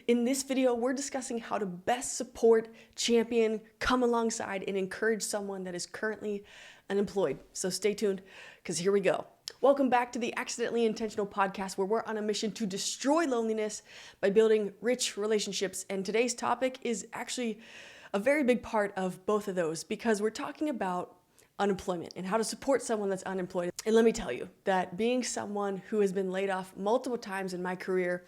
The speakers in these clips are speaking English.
In this video, we're discussing how to best support, champion, come alongside, and encourage someone that is currently unemployed. So stay tuned, because here we go. Welcome back to the Accidentally Intentional podcast, where we're on a mission to destroy loneliness by building rich relationships. And today's topic is actually a very big part of both of those, because we're talking about unemployment and how to support someone that's unemployed. And let me tell you that being someone who has been laid off multiple times in my career,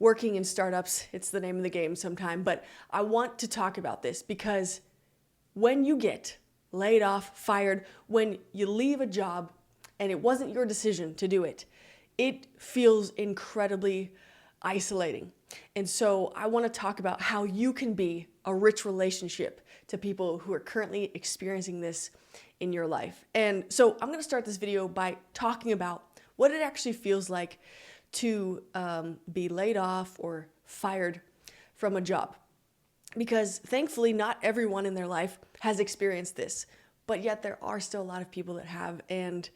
working in startups, it's the name of the game sometime, but I want to talk about this because when you get laid off, fired, when you leave a job and it wasn't your decision to do it, it feels incredibly isolating. And so I want to talk about how you can be a rich relationship to people who are currently experiencing this in your life. And so I'm going to start this video by talking about what it actually feels like to be laid off or fired from a job. Because thankfully, not everyone in their life has experienced this, but yet there are still a lot of people that have. And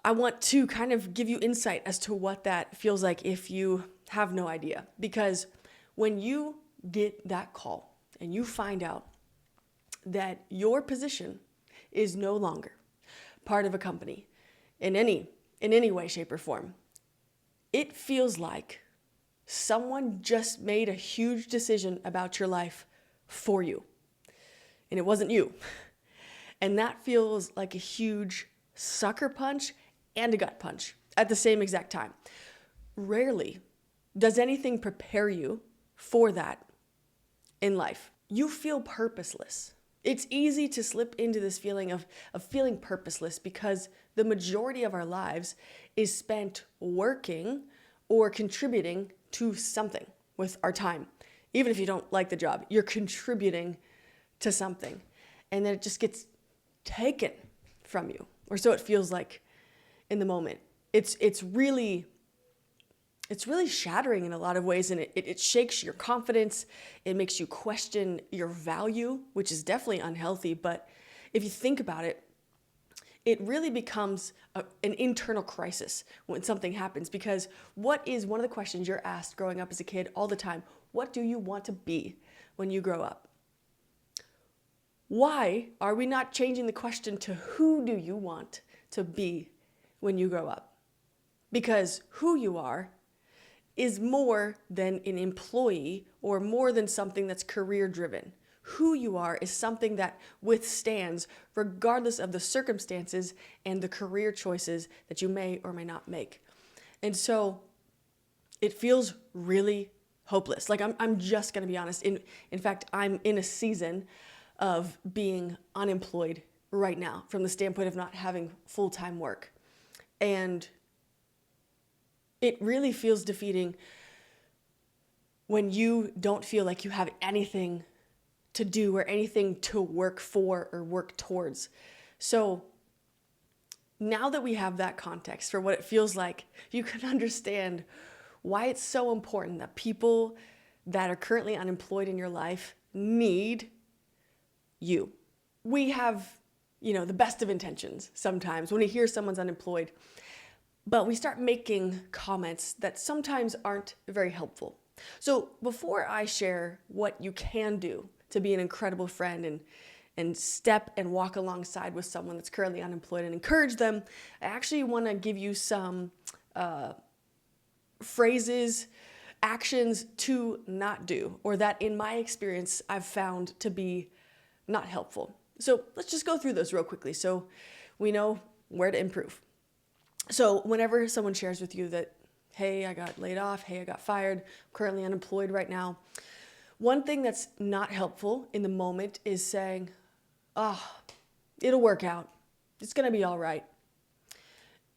I want to kind of give you insight as to what that feels like if you have no idea. Because when you get that call and you find out that your position is no longer part of a company in any way, shape, or form, it feels like someone just made a huge decision about your life for you. And it wasn't you. And that feels like a huge sucker punch and a gut punch at the same exact time. Rarely does anything prepare you for that in life. You feel purposeless. It's easy to slip into this feeling of feeling purposeless because the majority of our lives is spent working or contributing to something with our time. Even if you don't like the job, you're contributing to something. And then it just gets taken from you, or so it feels like in the moment. It's really shattering in a lot of ways, and it shakes your confidence. It makes you question your value, which is definitely unhealthy. But if you think about it, it really becomes an internal crisis when something happens, because what is one of the questions you're asked growing up as a kid all the time? What do you want to be when you grow up? Why are we not changing the question to who do you want to be when you grow up? Because who you are is more than an employee or more than something that's career driven. Who you are is something that withstands regardless of the circumstances and the career choices that you may or may not make. And so it feels really hopeless. Like I'm just going to be honest. In fact, I'm in a season of being unemployed right now from the standpoint of not having full-time work. And it really feels defeating when you don't feel like you have anything to do or anything to work for or work towards. So now that we have that context for what it feels like, you can understand why it's so important that people that are currently unemployed in your life need you. We have, the best of intentions sometimes when we hear someone's unemployed, but we start making comments that sometimes aren't very helpful. So before I share what you can do to be an incredible friend and step and walk alongside with someone that's currently unemployed and encourage them, I actually want to give you some phrases, actions to not do, or that in my experience I've found to be not helpful. So let's just go through those real quickly so we know where to improve. So whenever someone shares with you that, hey, I got laid off, hey, I got fired, I'm currently unemployed right now, one thing that's not helpful in the moment is saying, it'll work out. It's going to be all right.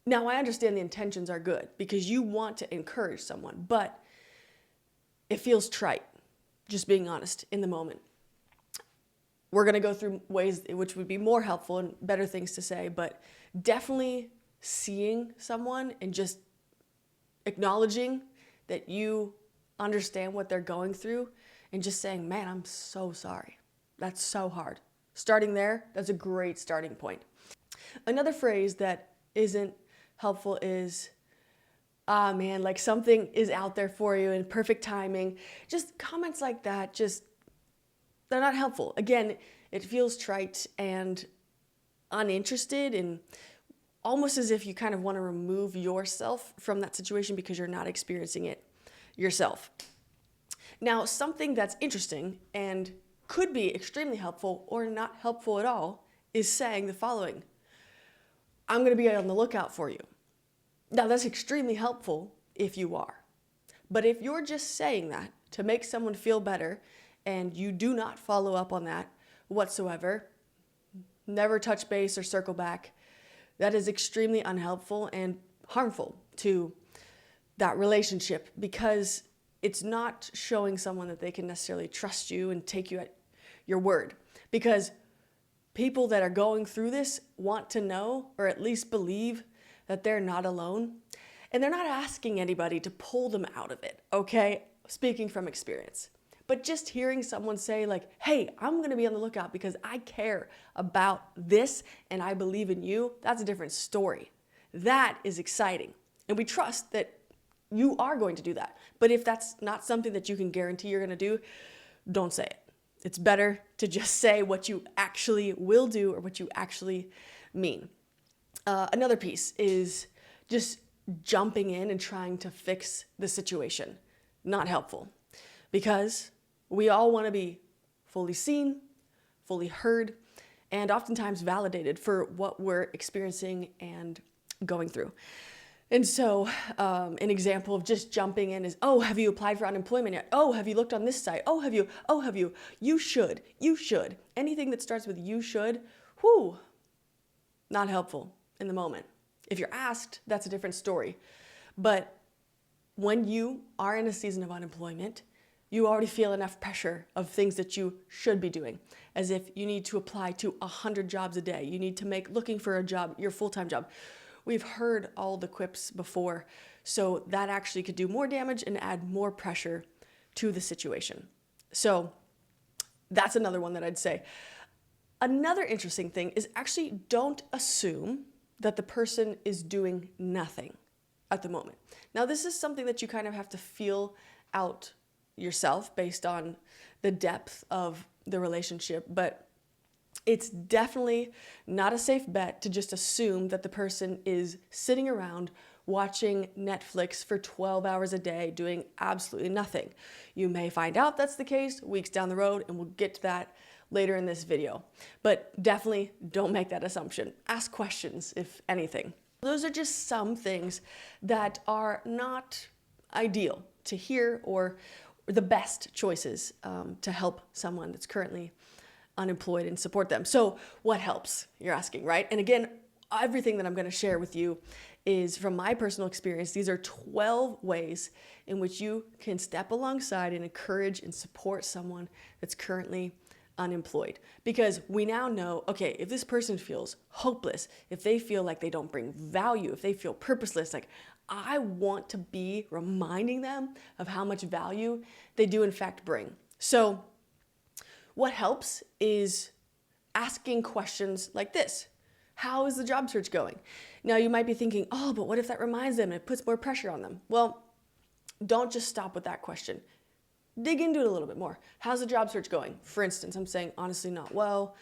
Now, I understand the intentions are good because you want to encourage someone, but it feels trite, just being honest, in the moment. We're going to go through ways which would be more helpful and better things to say, but definitely seeing someone and just acknowledging that you understand what they're going through and just saying, man, I'm so sorry. That's so hard. Starting there, that's a great starting point. Another phrase that isn't helpful is, ah man, like something is out there for you in perfect timing. Just comments like that, they're not helpful. Again, it feels trite and uninterested, and almost as if you kind of want to remove yourself from that situation because you're not experiencing it yourself. Now, something that's interesting and could be extremely helpful or not helpful at all is saying the following: I'm going to be on the lookout for you. Now, that's extremely helpful if you are. But if you're just saying that to make someone feel better and you do not follow up on that whatsoever, never touch base or circle back, that is extremely unhelpful and harmful to that relationship, because it's not showing someone that they can necessarily trust you and take you at your word. Because people that are going through this want to know, or at least believe, that they're not alone. And they're not asking anybody to pull them out of it, okay? Speaking from experience. But just hearing someone say like, hey, I'm going to be on the lookout because I care about this and I believe in you, that's a different story. That is exciting. And we trust that you are going to do that. But if that's not something that you can guarantee you're going to do, don't say it. It's better to just say what you actually will do or what you actually mean. Another piece is just jumping in and trying to fix the situation. Not helpful, because we all want to be fully seen, fully heard, and oftentimes validated for what we're experiencing and going through. And so an example of just jumping in is, oh, have you applied for unemployment yet? Oh, have you looked on this site? Oh, have you? Oh, have you? You should. Anything that starts with you should, not helpful in the moment. If you're asked, that's a different story. But when you are in a season of unemployment, you already feel enough pressure of things that you should be doing, as if you need to apply to 100 jobs a day. You need to make looking for a job your full-time job. We've heard all the quips before, so that actually could do more damage and add more pressure to the situation. So that's another one that I'd say. Another interesting thing is actually don't assume that the person is doing nothing at the moment. Now, this is something that you kind of have to feel out yourself based on the depth of the relationship, but it's definitely not a safe bet to just assume that the person is sitting around watching Netflix for 12 hours a day doing absolutely nothing. You may find out that's the case weeks down the road, and we'll get to that later in this video. But definitely don't make that assumption. Ask questions, if anything. Those are just some things that are not ideal to hear or the best choices to help someone that's currently unemployed and support them. So what helps, you're asking, right? And again, everything that I'm going to share with you is from my personal experience. These are 12 ways in which you can step alongside and encourage and support someone that's currently unemployed. Because we now know, okay, if this person feels hopeless, if they feel like they don't bring value, if they feel purposeless, like I want to be reminding them of how much value they do in fact bring. So what helps is asking questions like this. How is the job search going? Now you might be thinking, oh, but what if that reminds them and it puts more pressure on them? Well, don't just stop with that question. Dig into it a little bit more. How's the job search going? For instance, I'm saying, honestly, not well.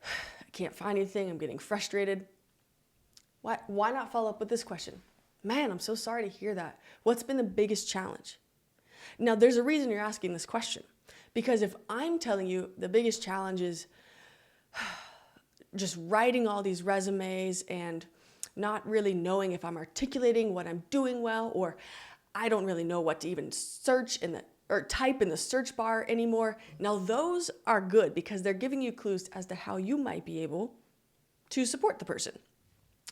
I can't find anything. I'm getting frustrated. Why not follow up with this question? Man, I'm so sorry to hear that. What's been the biggest challenge? Now, there's a reason you're asking this question. Because if I'm telling you the biggest challenge is just writing all these resumes and not really knowing if I'm articulating what I'm doing well, or I don't really know what to even search or type in the search bar anymore. Now those are good because they're giving you clues as to how you might be able to support the person.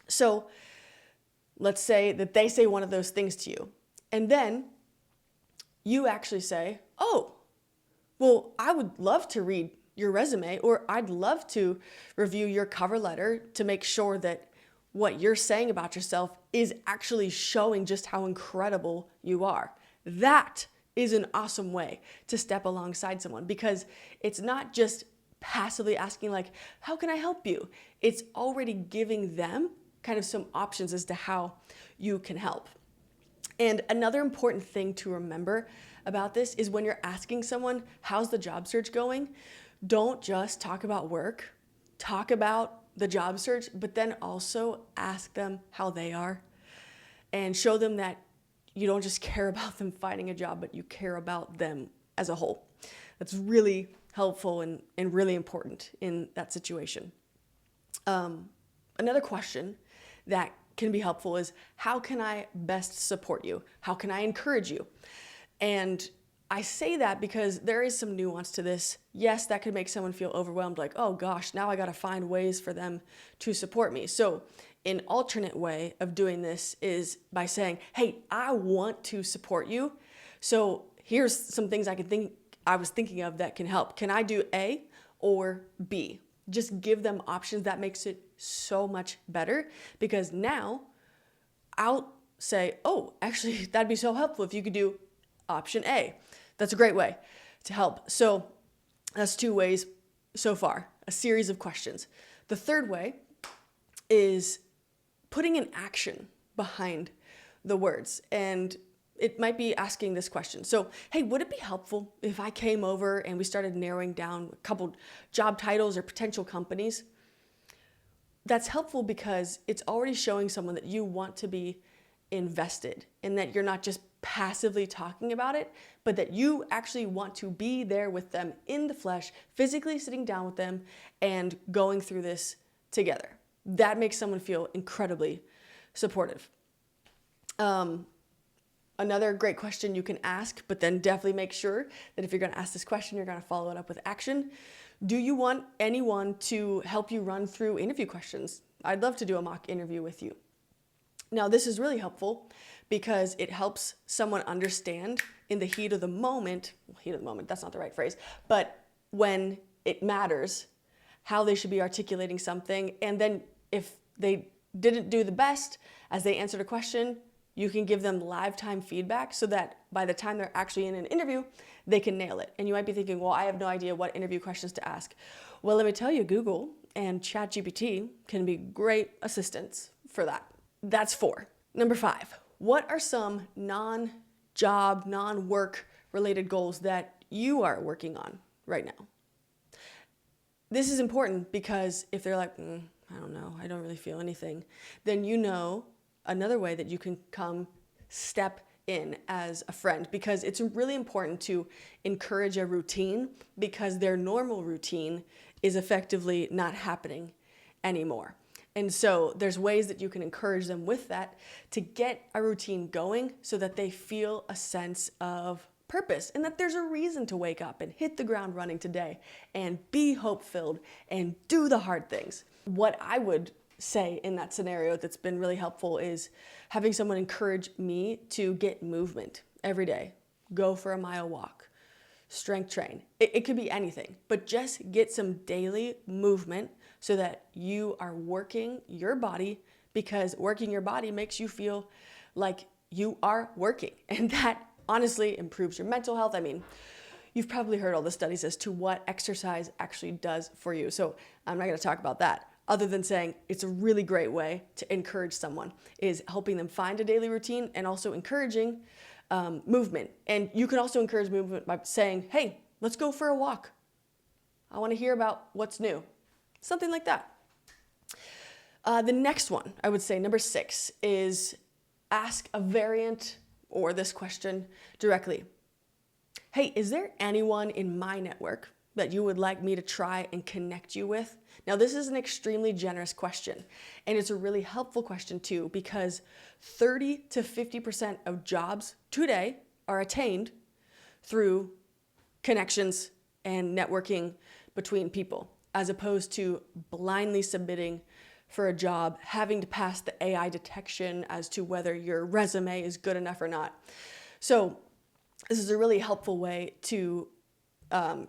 So let's say that they say one of those things to you, and then you actually say, oh, well, I would love to read your resume, or I'd love to review your cover letter to make sure that what you're saying about yourself is actually showing just how incredible you are. That is an awesome way to step alongside someone, because it's not just passively asking like, how can I help you? It's already giving them kind of some options as to how you can help. And another important thing to remember about this is when you're asking someone, how's the job search going? Don't just talk about work, talk about the job search, but then also ask them how they are and show them that you don't just care about them finding a job, but you care about them as a whole. That's really helpful and really important in that situation. Another question that can be helpful is, how can I best support you? How can I encourage you? And I say that because there is some nuance to this. Yes, that could make someone feel overwhelmed, like, oh gosh, now I got to find ways for them to support me. So an alternate way of doing this is by saying, hey, I want to support you. So here's some things I was thinking of that can help. Can I do A or B? Just give them options. That makes it so much better, because now I'll say, oh, actually, that'd be so helpful if you could do option A. That's a great way to help. So that's 2 ways so far, a series of questions. The third way is putting an action behind the words. And it might be asking this question. So, hey, would it be helpful if I came over and we started narrowing down a couple job titles or potential companies? That's helpful because it's already showing someone that you want to be invested and that you're not just passively talking about it, but that you actually want to be there with them in the flesh, physically sitting down with them and going through this together. That makes someone feel incredibly supportive. Another great question you can ask, but then definitely make sure that if you're going to ask this question, you're going to follow it up with action. Do you want anyone to help you run through interview questions? I'd love to do a mock interview with you. Now, this is really helpful because it helps someone understand in the heat of the moment, that's not the right phrase, but when it matters, how they should be articulating something. And then if they didn't do the best as they answered a question, you can give them live time feedback so that by the time they're actually in an interview, they can nail it. And you might be thinking, well, I have no idea what interview questions to ask. Well, let me tell you, Google and ChatGPT can be great assistants for that. That's 4. Number 5, what are some non-job, non-work related goals that you are working on right now? This is important because if they're like, I don't know, I don't really feel anything, then you know another way that you can come step in as a friend, because it's really important to encourage a routine because their normal routine is effectively not happening anymore. And so there's ways that you can encourage them with that to get a routine going so that they feel a sense of purpose and that there's a reason to wake up and hit the ground running today and be hope-filled and do the hard things. What I would say in that scenario that's been really helpful is having someone encourage me to get movement every day. Go for a mile walk, strength train. It could be anything, but just get some daily movement so that you are working your body, because working your body makes you feel like you are working. And that honestly improves your mental health. I mean, you've probably heard all the studies as to what exercise actually does for you. So I'm not going to talk about that, other than saying it's a really great way to encourage someone, is helping them find a daily routine and also encouraging movement. And you can also encourage movement by saying, hey, let's go for a walk. I want to hear about what's new. Something like that. The next one, I would say, number 6, is ask a variant or this question directly. Hey, is there anyone in my network that you would like me to try and connect you with? Now, this is an extremely generous question, and it's a really helpful question too, because 30 to 50% of jobs today are attained through connections and networking between people, as opposed to blindly submitting for a job, having to pass the AI detection as to whether your resume is good enough or not. So this is a really helpful way to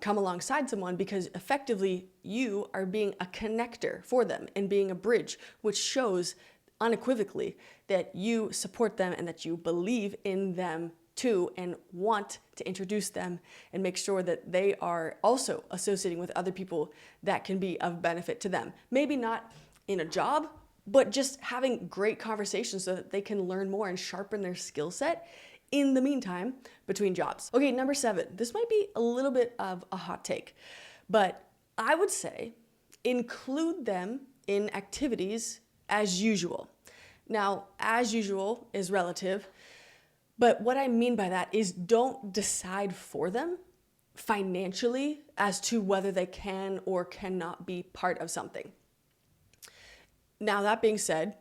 come alongside someone, because effectively you are being a connector for them and being a bridge, which shows unequivocally that you support them and that you believe in them too and want to introduce them and make sure that they are also associating with other people that can be of benefit to them. Maybe not in a job, but just having great conversations so that they can learn more and sharpen their skill set in the meantime between jobs. Okay, number 7. This might be a little bit of a hot take, but I would say include them in activities as usual. Now, as usual is relative, but what I mean by that is don't decide for them financially as to whether they can or cannot be part of something. Now, that being said,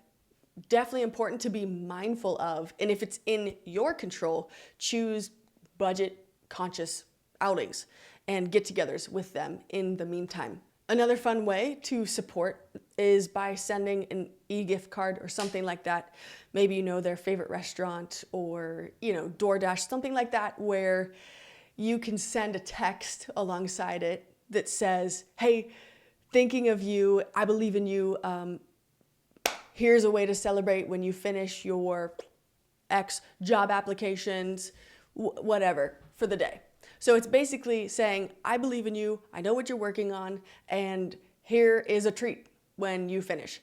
definitely important to be mindful of, and if it's in your control, choose budget conscious outings and get-togethers with them in the meantime. Another fun way to support is by sending an e-gift card or something like that. Maybe you know their favorite restaurant or, DoorDash, something like that, where you can send a text alongside it that says, hey, thinking of you, I believe in you. Here's a way to celebrate when you finish your X job applications, whatever, for the day. So it's basically saying, I believe in you, I know what you're working on, and here is a treat when you finish.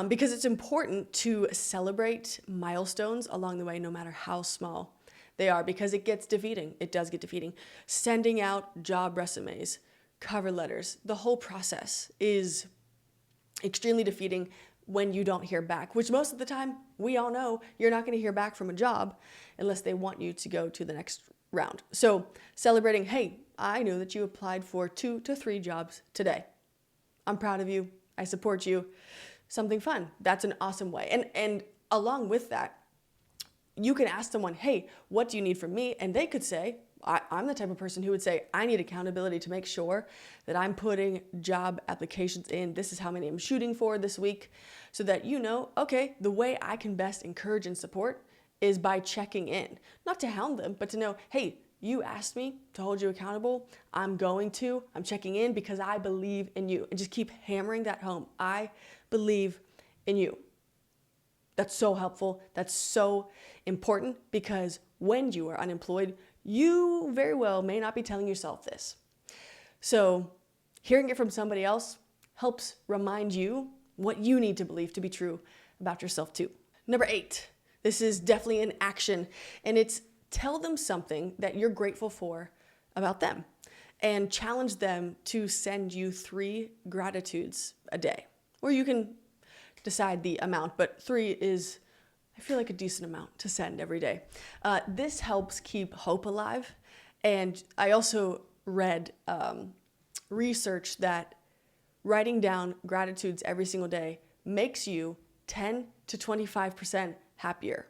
Because it's important to celebrate milestones along the way, no matter how small they are, because it gets defeating. It does get defeating. Sending out job resumes, cover letters, the whole process is extremely defeating when you don't hear back, which most of the time, we all know you're not going to hear back from a job unless they want you to go to the next round. So celebrating, hey, I knew that you applied for 2 to 3 jobs today. I'm proud of you. I support you. Something fun. That's an awesome way. And along with that, you can ask someone, hey, what do you need from me? And they could say, I'm the type of person who would say, I need accountability to make sure that I'm putting job applications in. This is how many I'm shooting for this week, so that okay, the way I can best encourage and support is by checking in. Not to hound them, but to know, hey, you asked me to hold you accountable. I'm checking in because I believe in you. And just keep hammering that home. I believe in you. That's so helpful. That's so important, because when you are unemployed, you very well may not be telling yourself this. So hearing it from somebody else helps remind you what you need to believe to be true about yourself too. Number 8, this is definitely an action, and it's tell them something that you're grateful for about them, and challenge them to send you 3 gratitudes a day. Or you can decide the amount, but 3 is, I feel like, a decent amount to send every day. This helps keep hope alive. And I also read research that writing down gratitudes every single day makes you 10 to 25% happier.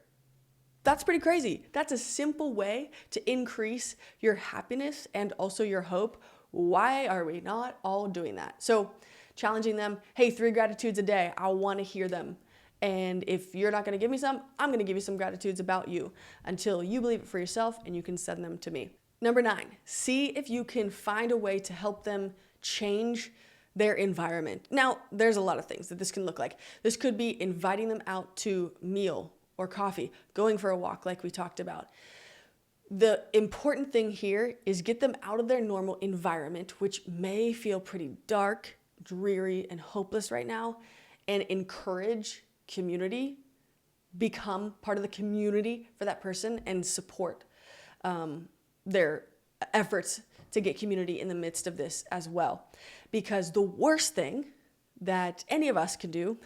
That's pretty crazy. That's a simple way to increase your happiness and also your hope. Why are we not all doing that? So challenging them, hey, 3 gratitudes a day. I want to hear them. And if you're not going to give me some, I'm going to give you some gratitudes about you until you believe it for yourself and you can send them to me. Number 9, see if you can find a way to help them change their environment. Now, there's a lot of things that this can look like. This could be inviting them out to meal or coffee, going for a walk like we talked about. The important thing here is get them out of their normal environment, which may feel pretty dark, dreary, and hopeless right now, and encourage community, become part of the community for that person, and support their efforts to get community in the midst of this as well. Because the worst thing that any of us can do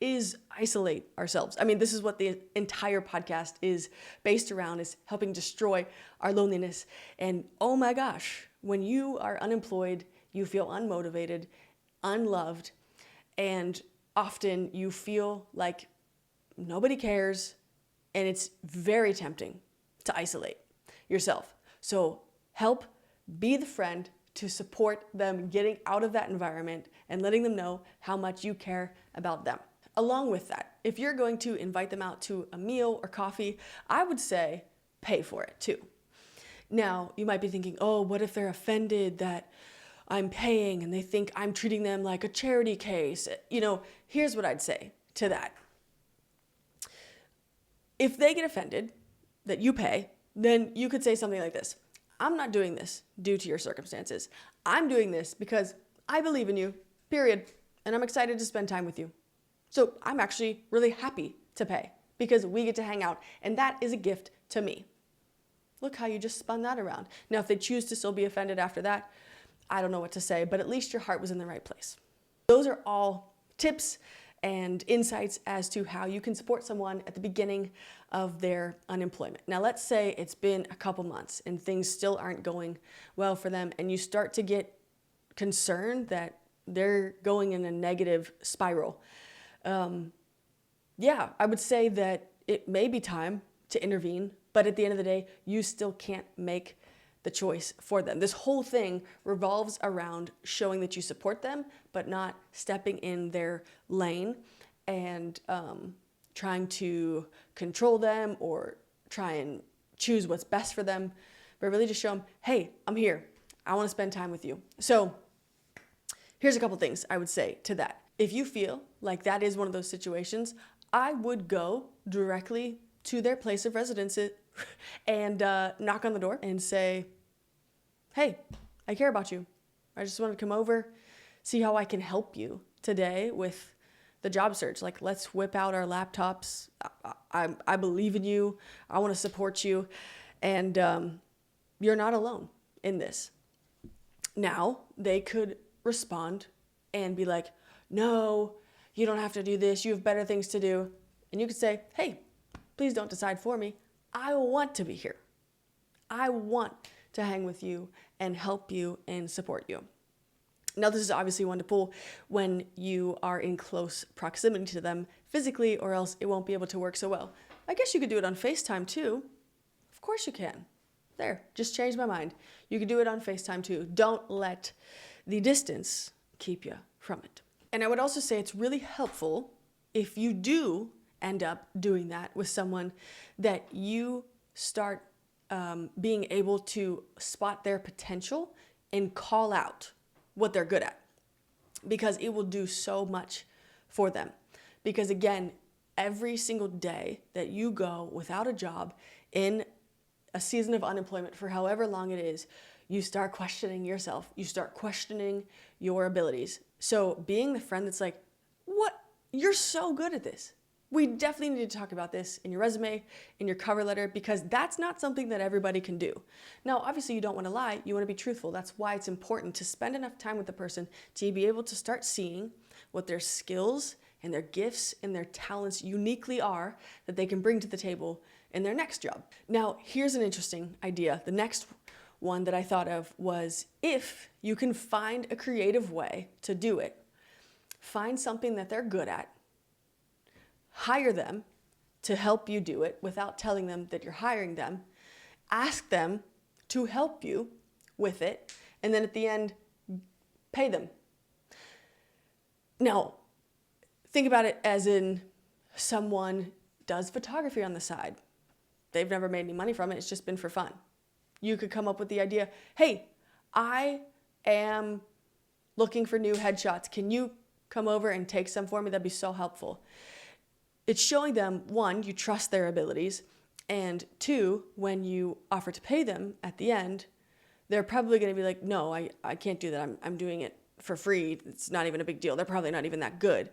is isolate ourselves. I mean, this is what the entire podcast is based around, is helping destroy our loneliness. And oh my gosh, when you are unemployed, you feel unmotivated, unloved, and often you feel like nobody cares, and it's very tempting to isolate yourself. So help be the friend to support them getting out of that environment and letting them know how much you care about them. Along with that, if you're going to invite them out to a meal or coffee, I would say pay for it too. Now, you might be thinking, oh, what if they're offended that I'm paying and they think I'm treating them like a charity case? Here's what I'd say to that. If they get offended that you pay, then you could say something like this: I'm not doing this due to your circumstances. I'm doing this because I believe in you, period. And I'm excited to spend time with you. So I'm actually really happy to pay because we get to hang out, and that is a gift to me. Look how you just spun that around. Now, if they choose to still be offended after that, I don't know what to say, but at least your heart was in the right place. Those are all tips and insights as to how you can support someone at the beginning of their unemployment. Now, let's say it's been a couple months and things still aren't going well for them, and you start to get concerned that they're going in a negative spiral. I would say that it may be time to intervene, but at the end of the day, you still can't make the choice for them. This whole thing revolves around showing that you support them, but not stepping in their lane and trying to control them or try and choose what's best for them, but really just show them, hey, I'm here. I want to spend time with you. So here's a couple things I would say to that. If you feel like that is one of those situations, I would go directly to their place of residence and knock on the door and say, hey, I care about you. I just want to come over, see how I can help you today with the job search. Like, let's whip out our laptops. I believe in you. I want to support you. And you're not alone in this. Now, they could respond and be like, no, you don't have to do this. You have better things to do. And you could say, hey, please don't decide for me. I want to be here. I want to hang with you and help you and support you. Now, this is obviously wonderful when you are in close proximity to them physically, or else it won't be able to work so well. I guess you could do it on FaceTime too. Of course you can. There, just changed my mind. You could do it on FaceTime too. Don't let the distance keep you from it. And I would also say it's really helpful if you do end up doing that with someone that you start being able to spot their potential and call out what they're good at, because it will do so much for them. Because again, every single day that you go without a job in a season of unemployment for however long it is, you start questioning yourself. You start questioning your abilities. So being the friend that's like, what? You're so good at this. We definitely need to talk about this in your resume, in your cover letter, because that's not something that everybody can do. Now, obviously you don't want to lie. You want to be truthful. That's why it's important to spend enough time with the person to be able to start seeing what their skills and their gifts and their talents uniquely are that they can bring to the table in their next job. Now, here's an interesting idea. The next one that I thought of was, if you can find a creative way to do it, find something that they're good at, hire them to help you do it without telling them that you're hiring them, ask them to help you with it, and then at the end, pay them. Now, think about it as in someone does photography on the side. They've never made any money from it. It's just been for fun. You could come up with the idea, hey, I am looking for new headshots. Can you come over and take some for me? That'd be so helpful. It's showing them, one, you trust their abilities, and two, when you offer to pay them at the end, they're probably going to be like, no, I can't do that. I'm doing it for free. It's not even a big deal. They're probably not even that good.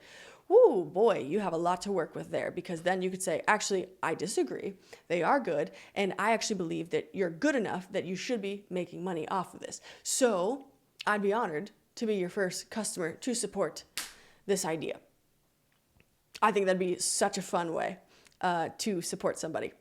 Woo, boy, you have a lot to work with there, because then you could say, actually, I disagree. They are good, and I actually believe that you're good enough that you should be making money off of this. So I'd be honored to be your first customer to support this idea. I think that'd be such a fun way to support somebody.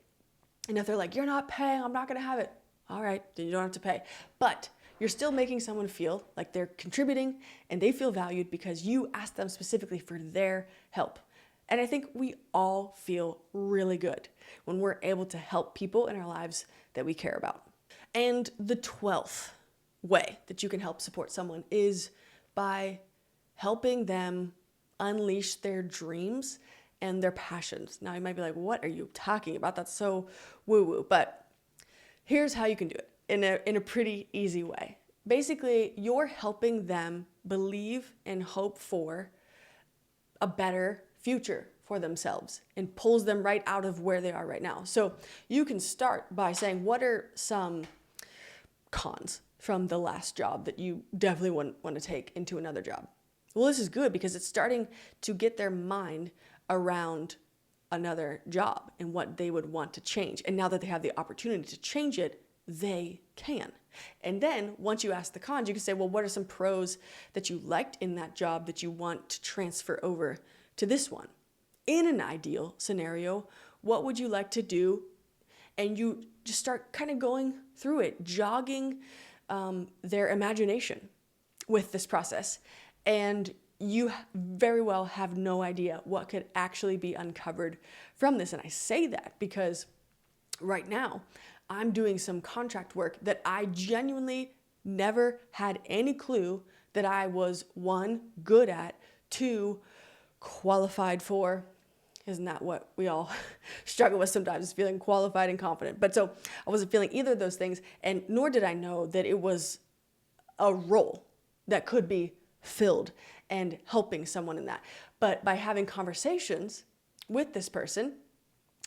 And if they're like, you're not paying, I'm not going to have it. All right, then you don't have to pay. But you're still making someone feel like they're contributing and they feel valued because you asked them specifically for their help. And I think we all feel really good when we're able to help people in our lives that we care about. And the 12th way that you can help support someone is by helping them unleash their dreams and their passions. Now you might be like, what are you talking about? That's so woo-woo. But here's how you can do it in a pretty easy way. Basically, you're helping them believe and hope for a better future for themselves and pulls them right out of where they are right now. So you can start by saying, what are some cons from the last job that you definitely wouldn't want to take into another job? Well, this is good because it's starting to get their mind around another job and what they would want to change. And now that they have the opportunity to change it, they can. And then once you ask the cons, you can say, well, what are some pros that you liked in that job that you want to transfer over to this one? In an ideal scenario, what would you like to do? And you just start kind of going through it, jogging their imagination with this process. And you very well have no idea what could actually be uncovered from this. And I say that because right now I'm doing some contract work that I genuinely never had any clue that I was, one, good at, two, qualified for. Isn't that what we all struggle with sometimes, is feeling qualified and confident? But so I wasn't feeling either of those things, and nor did I know that it was a role that could be filled and helping someone in that. But by having conversations with this person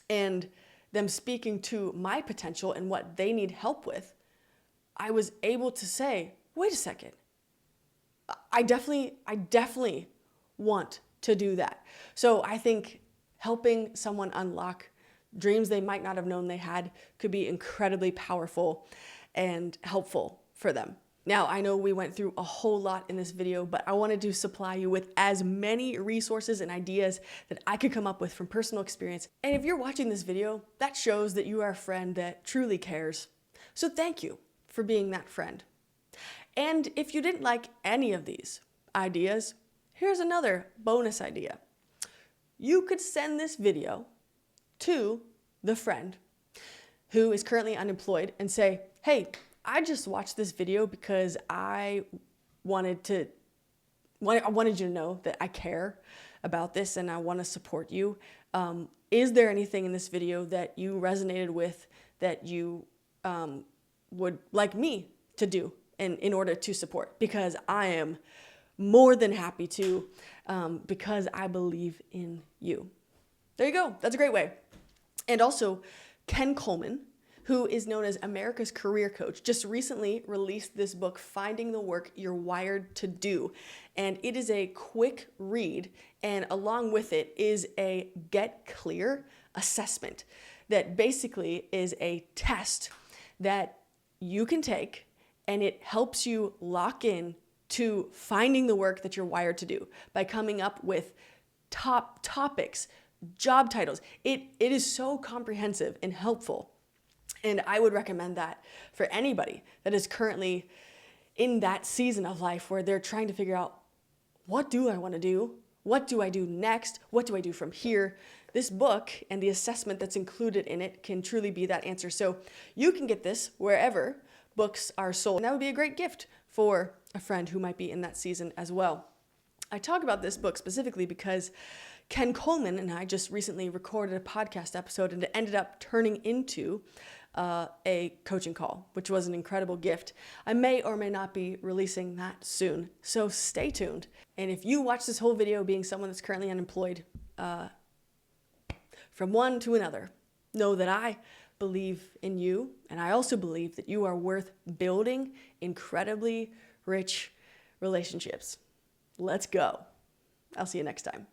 and them speaking to my potential and what they need help with, I was able to say, wait a second, I definitely want to do that. So I think helping someone unlock dreams they might not have known they had could be incredibly powerful and helpful for them. Now, I know we went through a whole lot in this video, but I wanted to supply you with as many resources and ideas that I could come up with from personal experience. And if you're watching this video, that shows that you are a friend that truly cares. So thank you for being that friend. And if you didn't like any of these ideas, here's another bonus idea. You could send this video to the friend who is currently unemployed and say, hey, I just watched this video because I wanted you to know that I care about this and I want to support you. Is there anything in this video that you resonated with that you would like me to do in order to support? Because I am more than happy to, because I believe in you. There you go. That's a great way. And also, Ken Coleman, who is known as America's career coach, just recently released this book, Finding the Work You're Wired to Do. And it is a quick read, and along with it is a Get Clear assessment that basically is a test that you can take, and it helps you lock in to finding the work that you're wired to do by coming up with top topics, job titles. It is so comprehensive and helpful. And I would recommend that for anybody that is currently in that season of life where they're trying to figure out, what do I want to do? What do I do next? What do I do from here? This book and the assessment that's included in it can truly be that answer. So you can get this wherever books are sold. And that would be a great gift for a friend who might be in that season as well. I talk about this book specifically because Ken Coleman and I just recently recorded a podcast episode, and it ended up turning into a coaching call, which was an incredible gift. I may or may not be releasing that soon, so stay tuned. And if you watch this whole video being someone that's currently unemployed, from one to another, know that I believe in you, and I also believe that you are worth building incredibly rich relationships. Let's go. I'll see you next time.